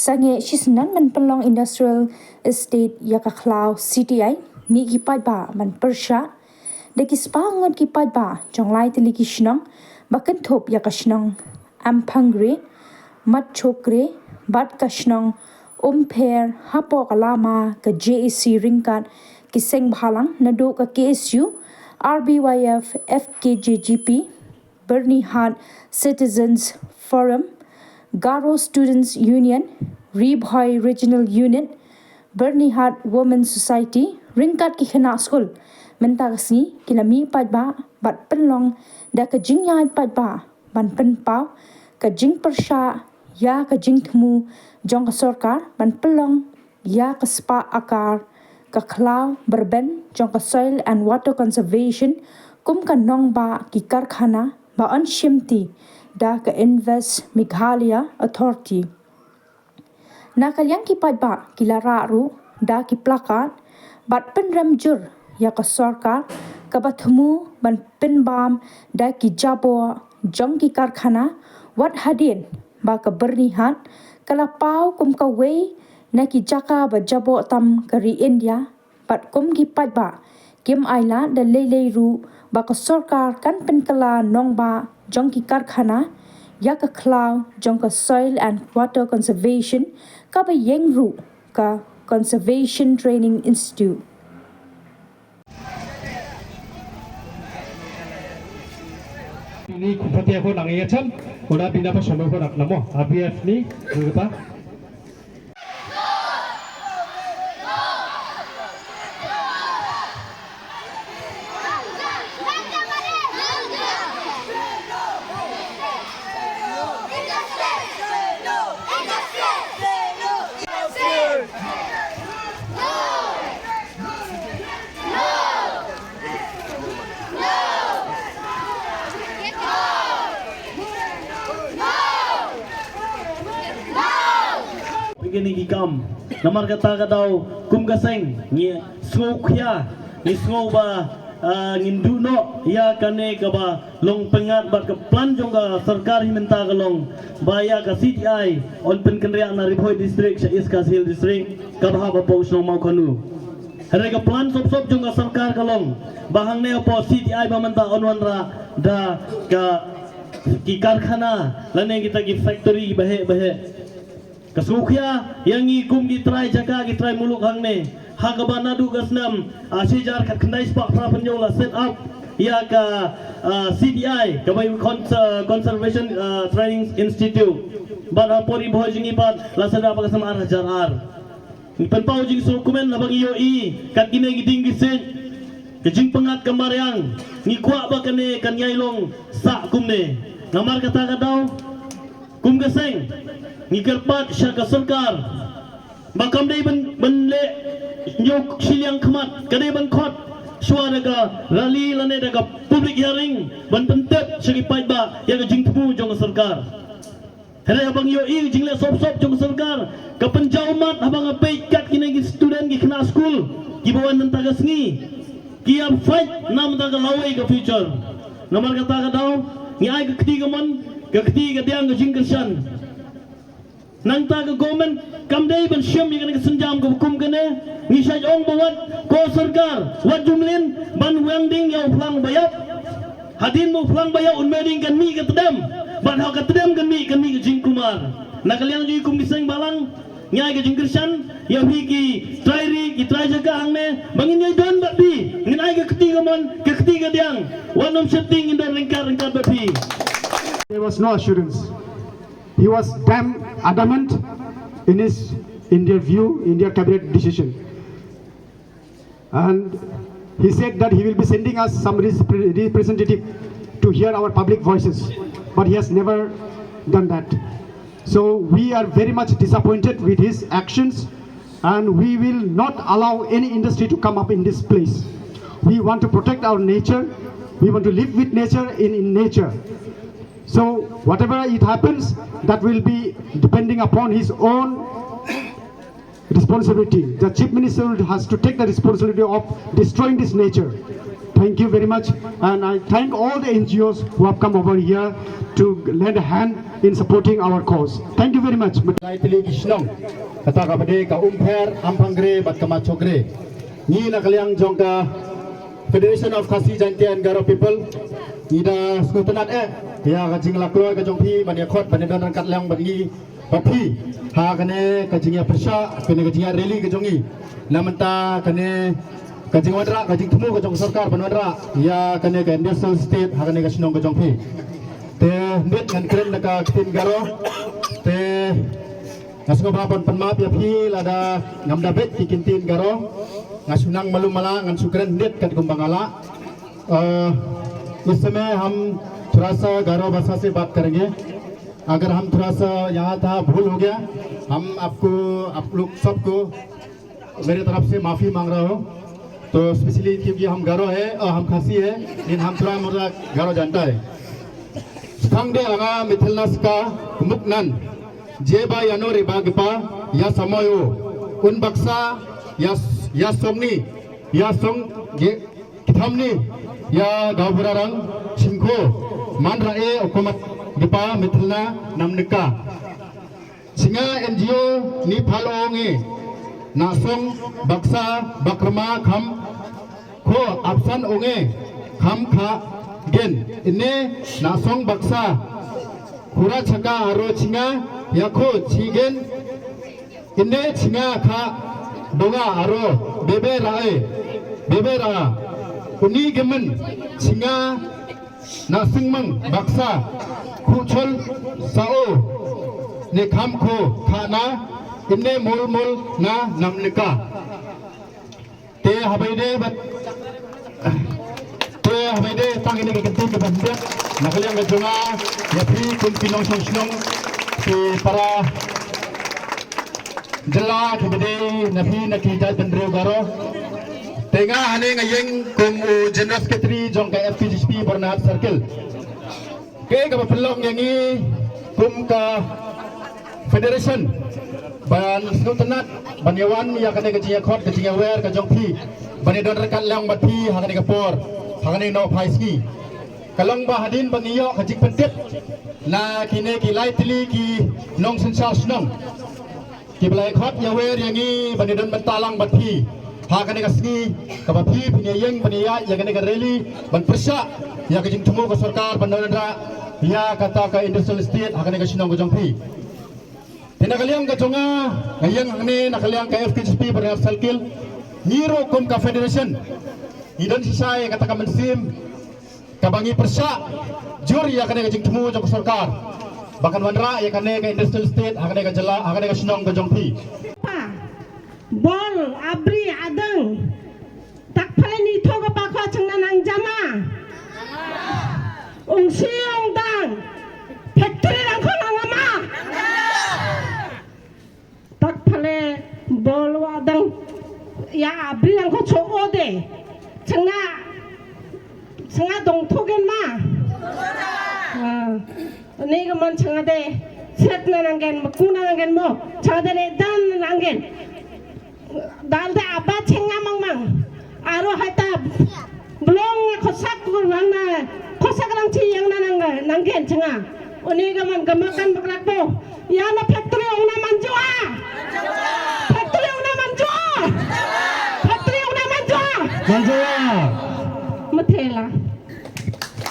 Sange shisnan man pelong industrial estate yakaklau CTI mi kipat ba man persha de kispangon kipat ba jonglai tili kishnang bakan thop yakashnang ampangre mat chokre bat kashnang umpher hapo kalama ka JAC ringkat kiseng bhalang nado ka KSU RBYF FKJGP Bernihad Citizens Forum Garo Students Union, Rebhoi Regional Unit, Bernihad Women's Society, Ringkat ki khana school, mentakasni kilami padba, bat penlong, da ka jingyad padba, ban penpau, ka jing persha, ya ka jing temu, jong ka sorkar, ban pelong, ya ka spa akar, ka klau berben, jong ka soil and water conservation, kum ka nong ba ki karkhana, ba on shimti, da ka Invest Meghalaya Authority. Na kalyang kipat ba kilara ru da ki plakat bat penramjur ya ka sarkar ka bathumu ban penbam da ki jabo jong ki karkhana wat hadin ba ka Bernihad kala pau kum ka wei na ki jaka ba jabo tam kari India bat kum kipat ba kim aila da lele ru ba ka sarkar kan penkala nong ba jong ki karkhana Yaka Klau jong ka soil and water conservation ka ba yeng ru ka Conservation Training Institute. Ini kupati aku nangi acam, udah pindah pas sama aku nak namo, ABF ni berapa? Begini gikam, namar kata kadau kum kaseng ni sokya ni soba nginduno ya kane kaba long pengat bat ke plan jongga sarkar himenta kalong baya ka CTI on pen kenria na Rebhoi district sa Iskas Hill district kabha ba pos no mau kanu hare ka plan sop sop jongga sarkar kalong bahang ne po CTI bamanta onwan ra da ka ki karkhana lane kita ki factory bahe bahe Kasukya yang ikum gitrai jaga gitrai muluk hang ne hagabana du gasnam asijar kat kendai spak pra penjola set up ya ka CDI ka Conservation Training Institute bar pori bhojingi pat lasada pa kasam ar hajar ar pen pau jing sukumen na bang i kat gine giding gisin kejing pengat kamaryang ni kwa ba kane kan yailong sa kumne namar kata kadau kum gaseng Ngikerpat syaka sarkar bakam day ban le nyok silyang khamat kadai ban khot suara ka rally lane daga public hearing ban pentep segi pai ba ya ga jingpu jong sarkar hele abang yo i jingle sop sop jong sarkar ka penjaumat abang apai kat kini student gi kena school gi bawan nentaga sngi ki am fight nam daga lawai ka future nomor kata ka daw ni ai ka ketiga mon ka ketiga diang ga jingkersan nang ta ka government kamdai ban syam yang ka senjam ka hukum kene ni sai ong bawat ko sarkar wat jumlin ban wangding yaw plang bayap hadin mo plang bayap un meding kan mi ka tedam ban ha ka tedam kan mi ka jing kumar nakaliang ju kum diseng balang nyai ka jingkersan ya hiki trairi ki trai jaga hangne bangin nyai don babi ngin ai ka ketiga mon ka ketiga diang wanom setting in dan ringkar babi. There was no assurance. He was damn adamant in their view, in their cabinet decision. And he said that he will be sending us some representative to hear our public voices. But he has never done that. So we are very much disappointed with his actions, and we will not allow any industry to come up in this place. We want to protect our nature. We want to live with nature in nature. So whatever it happens, that will be depending upon his own responsibility. The Chief Minister has to take the responsibility of destroying this nature. thank you very much, and I thank all the NGOs who have come over here to lend a hand in supporting our cause. Thank you very much. Naitili Kishnong, kata kapade ka umper ampangre bat kamachogre. Ni nakaliang jongka Federation of Khasi Jaintian Garo People. Ni da skutanat ya kajing laklo ka jongpi bania khot bania dan kat lang bani papi ha kane kajing ya persya kane kajing ya rally ka jongi. Lamenta kane kajing wadra kajing temu ka jong sarkar banwadra ya kane ka industrial state ha kane ka Kishnong ka jongpi. Te net ngan kren naka kitin garo te ngasgo babon penmaaf ya phi lada ngamda bet kikintin garo ngasunang malumala ngan sukren net kat kumbangala. इस समय हम थोड़ा सा गारो भाषा से बात करेंगे। अगर हम थोड़ा सा यहाँ था भूल हो गया, हम आप लोग सबको मेरे तरफ से माफ़ी मांग रहा हूँ। तो स्पेशली क्योंकि हम गारो है और हम खासी है, लेकिन हम थोड़ा मोटा गारो जानता है। Sangde anga Mithelnas ka muknan jeba yano riba gipa ya samoyo un baksa ya songni ya song kithamni ya gawburarang singko manrae okomat gipa Mithelna namnika singa NGO ni phalonge na song baksa bakrama kham ko absan onge kham kha gen ini nasong baksa kura chaka aro chinga yakho chigen ini chinga kha donga aro bebe ra uni gemen chinga nasingmang baksa kuchol sao ne kham kho khana ini mol na namnika te habaide bat hame de tang ini ke kentin ke bandia nakaliang ke jonga ya pri kun pinong song ke para jela ke bede nabi nakita tendro garo tenga hane ngayeng kum general secretary jong ke FPGP Bernard Circle ke ka pelong yangi kum ka federation ban sutenat banyawan ya kane ke jia khot ke jia wer ke jong pi bani don rekat lang bat pi hakane ke por Hangane no paiski kalong ba hadin bangiyo kajik pentit na kine ki lai tili ki nong sensal snong ki balai khot ya wer yangi bani don bentalang batpi hangane kasni ka batpi punya yeng baniya ya kane ka rally ban persya ya kajing temu ka sarkar bandara ya kata ka industrial estate hangane ka snong ka jongpi tinakaliang ka jonga ngayang hangane nakaliang ka FKSP Bernard Circle ngiro kum ka federation Idan sisai kata kamen sim kabangi persya juri ya kane kajing temu jong sarkar bahkan wanra ya kane ka industrial state hakane ka jela hakane ka Kishnong ka jongpi bol abri adeng tak phale ni thoga pakha changna nang jama ungsiong dang factory rang khona ngama tak phale bol adeng ya abri rang kho chogo de Sanga dong togen ma. Ni kaman sanga de set na nangen makuna nangen mo. Sanga de dan nangen. Dal de abba chenga mang. Aro hata blong khosak kurana khosak rang chi yang na nangen sanga. Ni kaman gamakan baklak po. Ya na factory ona manjua. Factory ona manjua. Factory ona manjua. Manjua Matela